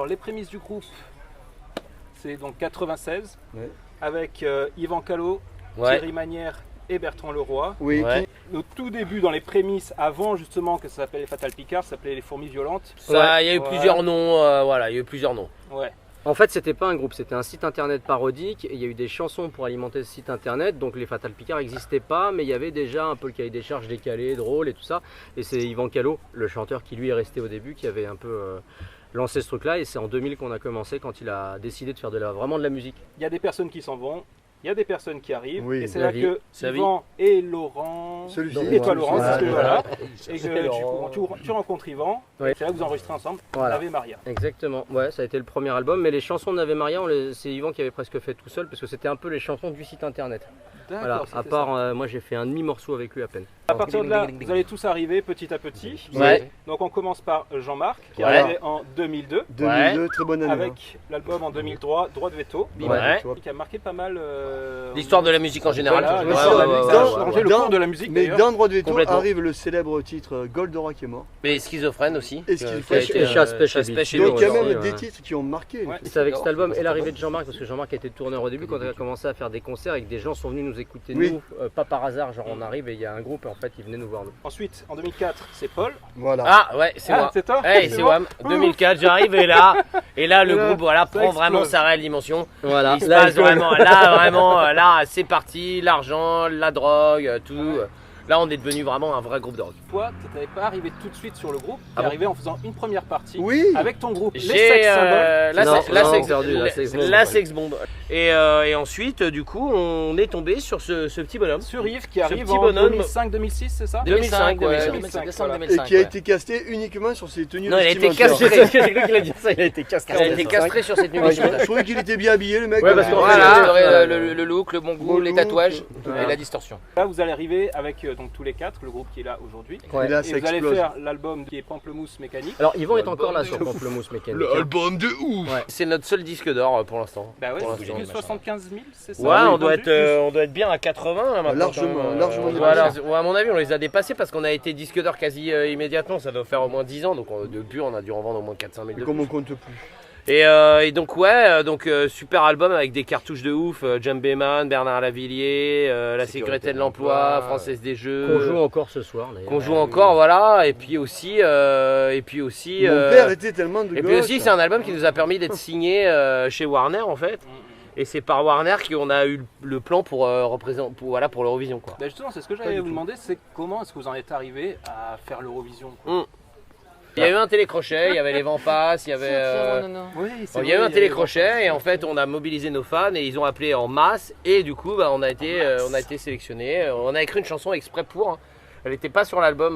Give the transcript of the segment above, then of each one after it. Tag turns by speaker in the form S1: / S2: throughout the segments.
S1: Alors les prémices du groupe, c'est donc 96, avec Yvan Callot, Thierry Manière et Bertrand Leroy.
S2: Oui.
S1: Au tout début, dans les prémices, avant justement que ça s'appelait les Fatal Picard, ça s'appelait les Fourmis Violentes.
S3: Ça, il y a eu plusieurs noms, voilà, il y a eu plusieurs noms.
S1: Ouais.
S4: En fait, c'était pas un groupe, c'était un site internet parodique. Et il y a eu des chansons pour alimenter ce site internet. Donc les Fatal Picard n'existaient pas, mais il y avait déjà un peu le cahier des charges décalé, drôle et tout ça. Et c'est Yvan Callot, le chanteur qui lui est resté au début, qui avait un peu lancé ce truc-là. Et c'est en 2000 qu'on a commencé, quand il a décidé de faire vraiment de la musique.
S1: Il y a des personnes qui s'en vont. Il y a des personnes qui arrivent,
S2: Oui.
S1: et c'est là que Yvan et Laurent,
S2: Celui-ci.
S1: et toi Laurent,
S4: Voilà.
S1: c'est ce que voilà, et que tu rencontres Yvan,
S4: Ouais.
S1: et c'est là que vous enregistrez ensemble
S4: Voilà.
S1: Ave Maria.
S4: Exactement, ouais, ça a été le premier album. Mais les chansons d'Ave Maria, c'est Yvan qui avait presque fait tout seul, parce que c'était un peu les chansons du site internet. Voilà, à part, moi j'ai fait un demi-morceau avec lui à peine.
S1: À partir de là, vous allez tous arriver petit à petit.
S3: Ouais.
S1: Donc on commence par Jean-Marc, qui est
S3: Ouais.
S1: arrivé en 2002,
S2: 2002, très bonne année.
S1: avec l'album en 2003, Droit de veto,
S3: Ouais.
S1: qui a marqué pas mal
S3: L'histoire de la musique en général.
S1: Voilà,
S2: ouais,
S1: l'histoire de la
S2: ouais,
S1: musique,
S2: ouais,
S1: ça a
S2: ouais,
S1: changé le
S2: ouais.
S1: cours de la musique
S2: Mais
S1: d'ailleurs.
S2: dans Droit de Veto
S3: Complètement.
S2: arrive le célèbre titre Goldorak qui est mort.
S3: Mais schizophrène aussi.
S2: Et
S3: qui a
S2: Schizophrène.
S3: été,
S4: Et Chasse, Pêche,
S3: Chasse,
S4: Habit.
S3: Pêche et
S2: Donc il y a
S3: Loup,
S2: même
S3: aussi,
S2: des
S3: ouais.
S2: titres qui ont marqué.
S1: Ouais.
S4: C'est avec cet album et l'arrivée de Jean-Marc, parce que Jean-Marc était tourneur au début, quand on a commencé à faire des concerts et que des gens sont venus nous écouter,
S2: Oui.
S4: nous, pas par hasard, genre on arrive et il y a un groupe et en fait ils venaient nous voir nous.
S1: Ensuite, en 2004, c'est Paul.
S2: Voilà.
S3: Ah ouais, c'est moi.
S1: C'est toi
S3: Hey, c'est
S1: moi.
S3: Wam. 2004, j'arrive et là le
S1: Là,
S3: groupe voilà
S1: ça
S3: prend vraiment
S1: explose.
S3: sa réelle dimension.
S4: Voilà,
S3: Il se passe vraiment là c'est parti, l'argent, la drogue, tout. Là on est devenu vraiment un vrai groupe de rock.
S1: Toi, tu n'avais pas arrivé tout de suite sur le groupe, tu
S3: Ah
S1: es
S3: bon
S1: arrivé en faisant une première partie
S2: Oui.
S1: avec ton groupe Les
S3: J'ai
S1: Sex Symboles.
S3: la
S4: Non,
S3: sex- la
S4: non,
S3: sex-
S4: perdu, la sex bomb.
S3: la sex bomb. Et ensuite du coup on est tombé sur ce petit bonhomme.
S1: Sur Yves qui arrive
S3: petit
S1: en
S3: bonhomme.
S1: 2005-2006, c'est ça
S3: 2005,
S1: 2005,
S3: décembre
S1: voilà.
S3: 2005.
S2: Et qui a
S3: ouais.
S2: été casté uniquement sur ses tenues
S3: Non, il a été
S2: vestimentaires.
S3: castré.
S4: J'ai cru qu'il a dit ça, il a été castré.
S3: Il a été castré sur cette
S2: Ouais,
S3: nuit.
S2: je trouvais qu'il était bien habillé le mec.
S4: Ouais, parce qu'en
S3: Voilà.
S4: fait,
S5: le look, le bon goût,
S2: Bon
S5: les
S2: look.
S5: tatouages
S4: Ouais.
S5: et la distorsion.
S1: Là, vous allez arriver avec donc tous les quatre, le groupe qui est là aujourd'hui.
S2: Et là,
S1: Et
S2: ça
S1: vous allez
S2: explose.
S1: faire l'album qui est Pamplemousse Mécanique.
S4: Alors Yvan est encore là sur Pamplemousse Mécanique.
S2: L'album de ouf.
S3: C'est notre seul disque d'or pour l'instant.
S1: Bah ouais,
S3: Pour
S1: c'est
S3: l'instant.
S1: plus 75 000, c'est ça
S3: Ouais, on doit être bien à 80 là, maintenant.
S2: Largement,
S3: quand même.
S2: largement
S3: Voilà,
S2: dépassé.
S3: ouais, à mon avis, on les a dépassés parce qu'on a été disque d'or quasi immédiatement. Ça doit faire au moins 10 ans, donc depuis, on a dû en vendre au moins 400 000 de
S2: Comme
S3: plus.
S2: on compte plus.
S3: Et donc, ouais, super album avec des cartouches de ouf. Djembé Man, Bernard Lavillier, La Sécurité de l'Emploi, Française des Jeux.
S4: Qu'on joue encore ce soir d'ailleurs.
S3: Qu'on joue encore, voilà. Et puis aussi.
S2: Mon père était tellement de
S3: Et puis
S2: gauche.
S3: aussi, c'est un album qui nous a permis d'être signé chez Warner en fait. Et c'est par Warner qu'on a eu le plan pour représenter, pour l'Eurovision quoi.
S1: Bah justement, c'est ce que j'allais vous demander, c'est comment est-ce que vous en êtes arrivé à faire l'Eurovision quoi.
S3: Il y a eu un télécrochet, il y avait les vents passent, il y avait.
S1: Oui,
S3: Bon, il y a eu un télécrochet et en fait on a mobilisé nos fans et ils ont appelé en masse et du coup on a été sélectionnés. On a écrit une chanson exprès pour. Hein. Elle n'était pas sur l'album.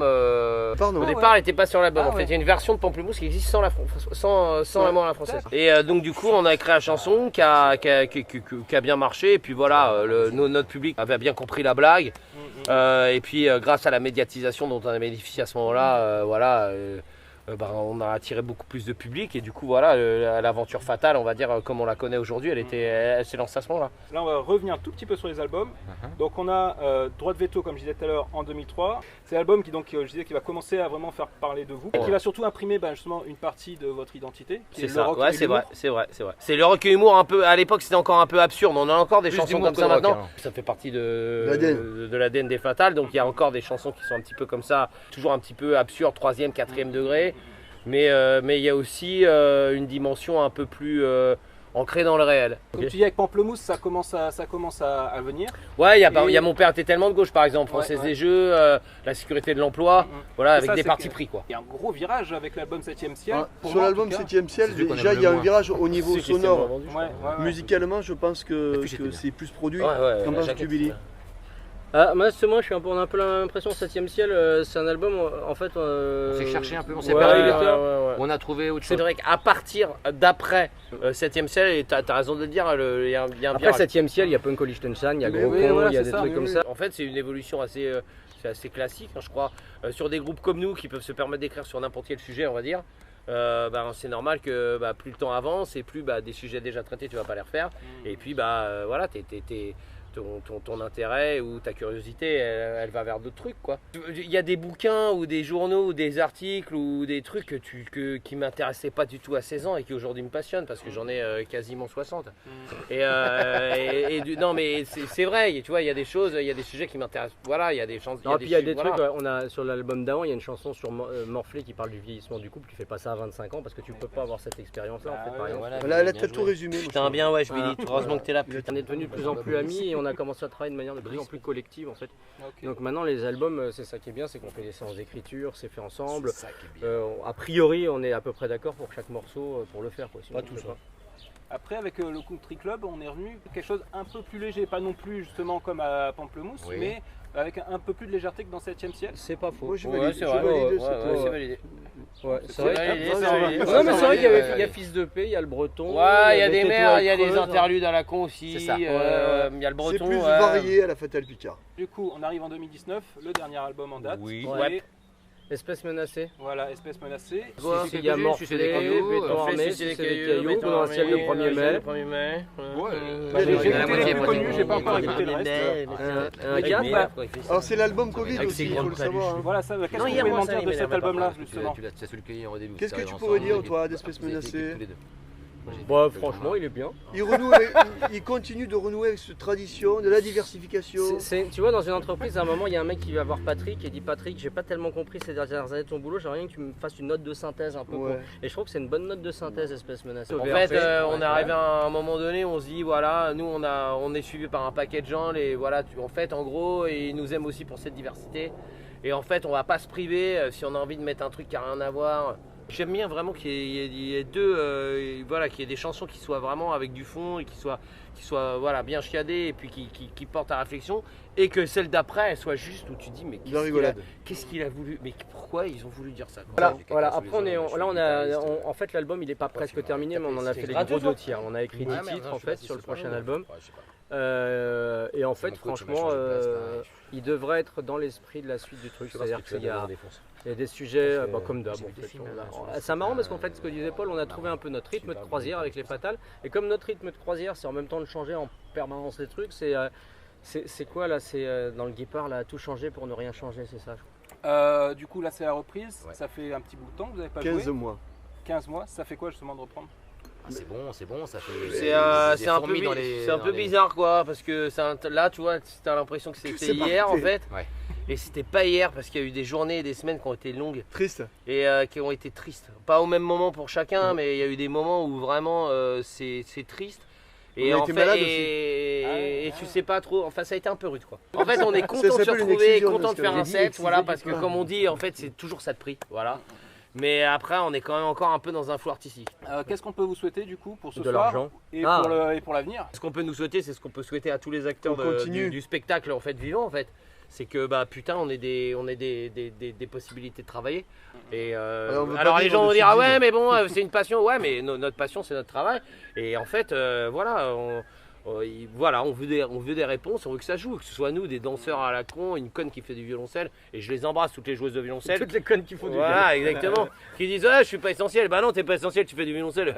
S2: Pardon.
S3: Au départ, elle n'était pas sur l'album.
S1: Ah
S3: En fait,
S1: ouais.
S3: il y a une version de Pamplemousse qui existe sans la mort à la française. Et donc, du coup, on a écrit la chanson qui a bien marché. Et puis voilà, notre public avait bien compris la blague. Et puis, grâce à la médiatisation dont on a bénéficié à ce moment-là, on a attiré beaucoup plus de public. Et du coup, voilà, l'aventure fatale, on va dire, comme on la connaît aujourd'hui, elle s'est lancée à ce moment-là.
S1: Là, on va revenir un tout petit peu sur les albums. Donc, on a Droit de Veto, comme je disais tout à l'heure, en 2003. C'est l'album qui, donc, je disais, qui va commencer à vraiment faire parler de vous. Et qui va surtout imprimer justement une partie de votre identité. Qui
S3: C'est
S1: est le
S3: ça,
S1: rock
S3: ouais,
S1: et
S3: c'est
S1: l'humour.
S3: vrai, c'est vrai, c'est vrai. C'est le rock et humour un peu, à l'époque c'était encore un peu absurde, on a encore des
S5: Plus
S3: chansons
S5: d'humour
S3: comme
S5: que
S3: ça
S5: de rock,
S3: maintenant.
S5: alors.
S3: Ça fait partie
S2: L'ADN.
S3: de l'ADN des Fatales, donc il y a encore des chansons qui sont un petit peu comme ça, toujours un petit peu absurdes, 3e, 4e degré. Mais il y a aussi une dimension un peu plus ancrée dans le réel.
S1: Comme tu dis, avec Pamplemousse, ça commence à venir.
S3: Ouais, il y a
S1: Et-
S3: Mon père était tellement de gauche par exemple, Française
S1: Ouais.
S3: des Jeux, La Sécurité de l'Emploi, voilà,
S1: Et
S3: avec
S1: ça,
S3: des
S1: c'est
S3: partis
S1: que-
S3: pris quoi.
S1: Il y a un gros virage avec l'album 7ème ciel.
S2: Ah,
S1: Pour
S2: sur
S1: moi, en
S2: l'album
S1: tout cas.
S2: 7ème ciel,
S5: C'est celui qu'on
S2: déjà
S5: aime
S2: il y a
S5: le
S2: un
S5: moins.
S2: virage au niveau
S3: Celui qui s'est le
S2: sonore.
S3: moins vendu, je
S1: Ouais,
S3: crois.
S1: ouais, ouais.
S2: Musicalement, je pense que
S5: puis, c'était bien.
S2: c'est plus produit.
S3: Ouais, ouais,
S2: Qu'en
S3: la
S2: penses-tu,
S3: jaquette,
S2: Billy?
S3: c'est-
S4: Moi on a un peu l'impression 7ème ciel, c'est un album en fait.
S5: On s'est cherché un peu, on s'est
S4: ouais,
S5: perdu.
S4: ouais,
S3: ouais.
S5: On a trouvé autre
S3: C'est
S5: chose.
S3: vrai qu'à partir d'après 7ème ciel, et t'as raison de le dire, il y a un
S4: Après
S3: virage.
S4: 7ème ciel, il y a Punk Liechtenstein, il y a
S2: Mais
S4: Gros
S2: oui,
S4: Con,
S1: voilà,
S4: il y a
S1: c'est
S4: des
S1: ça,
S4: trucs
S1: oui,
S4: comme
S1: oui.
S4: ça.
S3: En fait, c'est une évolution c'est assez classique, hein, je crois. Sur des groupes comme nous qui peuvent se permettre d'écrire sur n'importe quel sujet, on va dire. C'est normal que plus le temps avance et plus des sujets déjà traités, tu vas pas les refaire. Et puis voilà, ton intérêt ou ta curiosité, elle va vers d'autres trucs quoi. Il y a des bouquins ou des journaux ou des articles ou des trucs qui m'intéressaient pas du tout à 16 ans et qui aujourd'hui me passionnent parce que j'en ai quasiment 60. Non mais c'est vrai, tu vois, il y a des choses, il y a des sujets qui m'intéressent. Voilà, il y a des chances.
S4: Il y a des trucs, on a sur l'album d'avant, il y a une chanson sur Morflé qui parle du vieillissement du couple. Tu fais pas ça à 25 ans parce que tu peux pas avoir cette expérience là en fait, par exemple.
S2: Voilà, t'as tout résumé.
S3: Putain bien ouais, je me dis, heureusement que t'es là.
S4: On est devenu de plus en plus amis et on a commencé à travailler de manière de plus en plus collective en fait. Donc maintenant les albums, c'est ça qui est bien, c'est qu'on fait des séances d'écriture, c'est fait ensemble. A priori on est à peu près d'accord pour chaque morceau pour le faire quoi.
S3: Pas tout ça.
S1: Après, avec le Country Club, on est revenu quelque chose un peu plus léger, pas non plus justement comme à Pamplemousse, mais avec un peu plus de légèreté que dans 7ème ciel.
S4: C'est pas faux.
S2: Moi, je
S3: Ouais,
S2: valide,
S3: c'est
S2: je
S3: vrai.
S2: valide,
S3: C'est validé.
S4: Ouais, c'est
S3: validé,
S4: vrai.
S3: c'est validé.
S4: Non mais c'est vrai qu'il y a Fils de Paix, il y a le Breton.
S3: Ouais, il y a des
S4: Tétoues
S3: mers, il y a
S4: Creuses.
S3: des interludes à la con aussi.
S5: C'est ça.
S3: Il y a le breton.
S2: C'est plus varié à la Fatal Picard.
S1: Du coup, on arrive en 2019, le dernier album en date.
S5: Oui.
S1: Ouais.
S4: Espèce menacée.
S1: Voilà, Espèce menacée.
S4: Il y a Morflé, Béton armé, c'est des cailloux, dans un ciel de 1er mai.
S3: 1er mai.
S1: J'ai écouté
S5: la
S1: les
S5: moitié,
S1: plus connus, j'ai pas encore écouté le reste.
S4: Un gars,
S2: Alors, c'est l'album Covid aussi, il faut le savoir.
S1: Voilà, ça, qu'est-ce
S3: Non,
S1: que vous
S3: hier,
S1: pouvez
S3: moi,
S1: m'en
S3: ça,
S1: dire
S3: il
S1: de
S3: m'en
S1: cet
S3: a
S1: album-là,
S5: Tu
S1: justement?
S5: l'as su le cueillir au début.
S2: Qu'est-ce que tu pourrais dire, toi, d'Espèce menacée?
S4: bah, franchement, il est bien.
S2: Il continue de renouer avec cette tradition, de la diversification.
S4: Tu vois, dans une entreprise, à un moment, il y a un mec qui va voir Patrick et dit Patrick, j'ai pas tellement compris ces dernières années de ton boulot, j'aimerais bien que tu me fasses une note de synthèse un peu.
S2: Ouais.
S4: Et je trouve que c'est une bonne note de synthèse, Espèce menacée.
S3: En fait, on est arrivé à un moment donné, on se dit voilà, nous on est suivi par un paquet de gens, en fait, en gros, ils nous aiment aussi pour cette diversité. Et en fait, on va pas se priver si on a envie de mettre un truc qui a rien à voir. J'aime bien vraiment qu'il y ait qu'il y ait des chansons qui soient vraiment avec du fond et qui soient voilà, bien chiadées et puis qui portent à réflexion, et que celle d'après elle soit juste où tu dis mais qu'est-ce qu'il a voulu, mais pourquoi ils ont voulu dire ça quoi.
S4: Voilà. Après en fait l'album il est pas presque terminé, mais on en a fait les gros deux tiers. On a écrit 10 titres en fait sur le prochain album. Et en fait franchement il devrait être dans l'esprit de la suite du truc, c'est-à-dire qu'il y a des sujets comme d'hab en fait. C'est marrant parce qu'en fait ce que disait Paul, on a trouvé un peu notre rythme de croisière avec les Fatales, et comme notre rythme de croisière c'est en même temps de changer en permanence les trucs, c'est quoi là, c'est dans le Guépard là, tout changer pour ne rien changer, c'est ça.
S1: Du coup, là, c'est la reprise. Ça fait un petit bout de temps que vous n'avez pas
S2: 15
S1: joué.
S2: mois.
S1: 15 mois. Ça fait quoi justement de reprendre?
S5: C'est bon, ça fait.
S3: C'est un peu bizarre quoi, parce que là tu vois, t'as l'impression que c'était hier en fait.
S5: Ouais.
S3: Et c'était pas hier parce qu'il y a eu des journées et des semaines qui ont été longues.
S2: Triste.
S3: Et qui ont été tristes. Pas au même moment pour chacun, mais il y a eu des moments où vraiment c'est triste. Et en fait, et tu sais pas trop, enfin ça a été un peu rude quoi. En fait on est content de se retrouver, content de faire un set, voilà, parce que comme on dit, en fait c'est toujours ça de prix, voilà. Mais après on est quand même encore un peu dans un flou artistique.
S1: Qu'est-ce qu'on peut vous souhaiter du coup pour ce
S4: De
S1: soir
S4: l'argent.
S1: et pour l'avenir?
S3: Ce qu'on peut nous souhaiter, c'est ce qu'on peut souhaiter à tous les acteurs du spectacle en fait vivant en fait. C'est que bah putain on est des possibilités de travailler. Et alors les gens vont dire ah ouais mais bon c'est une passion, ouais mais notre passion c'est notre travail. Et en fait voilà on veut des réponses, on veut que ça joue, que ce soit nous des danseurs à la con, une conne qui fait du violoncelle, et je les embrasse toutes les joueuses de violoncelle.
S4: Toutes les connes qui font du
S3: voilà exactement. Qui disent ah je suis pas essentiel, bah non t'es pas essentiel, tu fais du violoncelle.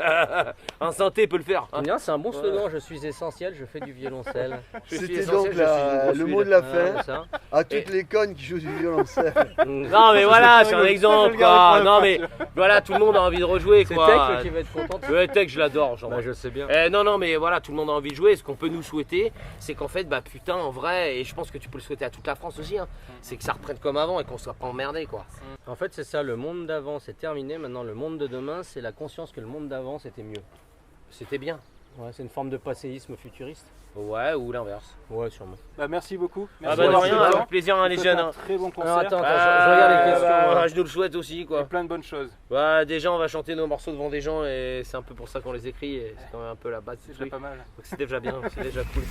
S3: Un synthé peut le faire.
S4: C'est un bon slogan, je suis essentiel, je fais du violoncelle.
S2: C'était donc le mot de la fin à toutes les connes qui jouent du violoncelle.
S3: Non mais voilà, c'est un exemple quoi. Non mais voilà, tout le monde a envie de rejouer quoi.
S4: C'est Tech qui va être content.
S3: Le Tech je l'adore, genre.
S4: Bah, je sais bien.
S3: Non mais voilà, tout le monde a envie de jouer. Ce qu'on peut nous souhaiter, c'est qu'en fait bah putain en vrai, et je pense que tu peux le souhaiter à toute la France aussi, hein, c'est que ça reprenne comme avant et qu'on soit pas emmerdé quoi.
S4: En fait c'est ça, le monde d'avant c'est terminé, maintenant le monde de demain c'est la conscience que le monde d'avant c'était mieux.
S3: C'était bien.
S4: Ouais, c'est une forme de passéisme futuriste.
S3: Ouais, ou l'inverse.
S4: Ouais, sûrement.
S1: Bah, merci beaucoup.
S3: Merci de rien, avec plaisir hein, les jeunes.
S1: Un très bon concert.
S4: Alors, attends, je regarde les questions.
S3: Je nous le souhaite aussi quoi.
S1: Et plein de bonnes choses.
S3: Bah, déjà on va chanter nos morceaux devant des gens et c'est un peu pour ça qu'on les écrit et c'est quand même un peu la base.
S1: C'est déjà pas mal.
S3: Donc c'est déjà bien, c'est déjà cool.